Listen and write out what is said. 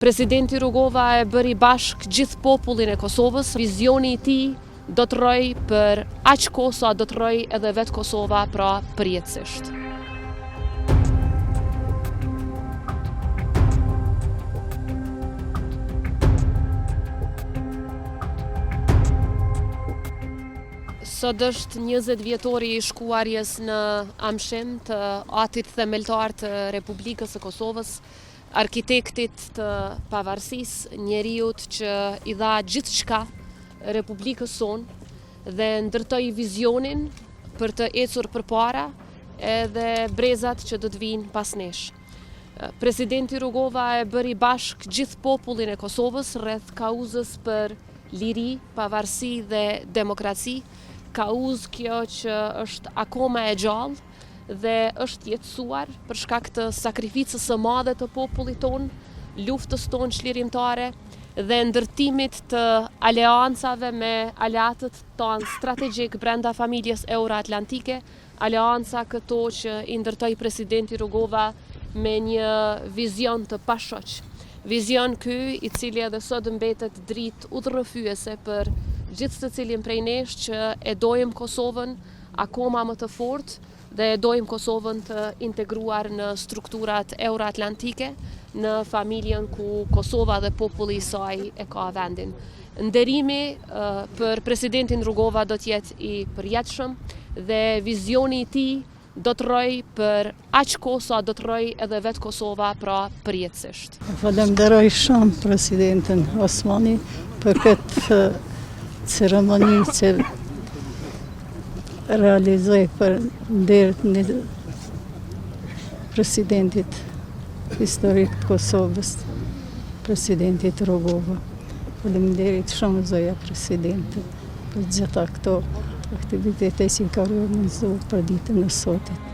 Presidenti Rugova e bëri bashk gjithë popullin e Kosovës. Vizioni i tij do të rrojë për aq kohë sa do të rrojë edhe vetë Kosova, pra përjetësisht. Sot është 20 vjetori i shkuarjes në Amshim të atit themeltar të Republikës së Kosovës, arkitektit të pavarësisë, njeriut që i dha gjithçka Republikës sonë dhe ndërtoi vizionin për të ecur përpara edhe brezat që do të vinë pas nesh. Presidenti Rugova e bëri bashk gjithë popullin e Kosovës rreth kauzës për liri, pavarësi dhe demokraci. Kauzë kjo që është akoma e gjallë dhe është jetësuar për shkak të sakrificës së madhe të popullit tonë, luftës tonë çlirimtare dhe ndërtimit të aleancave me aleatët tonë strategjik brenda familjes euroatlantike, aleanca këto që i ndërtoi presidenti Rugova me një vizion të pashoq. Vizion ky i cili edhe sot mbetet dritë udhërrëfyese për gjithë të cilin prej nesh që e dojmë Kosovën akoma më të fortë dhe e dojmë Kosovën të integruar në strukturat euroatlantike, në familjen ku Kosova dhe populli i saj e ka vendin. Nderimi për presidentin Rugova do të jetë i përjetshëm dhe vizioni i tij do të rrojë për aq kohë sa do të rrojë edhe vetë Kosova, pra përjetësisht. Falenderoj shumë presidentin Osmani për këtë ceremoni që realizoj për nderit në presidentit historik të Kosovës, presidentit Rugova. Faleminderit shumë zoja presidentit për gjitha këto aktivitete që i ka organizuar për ditën e sotit.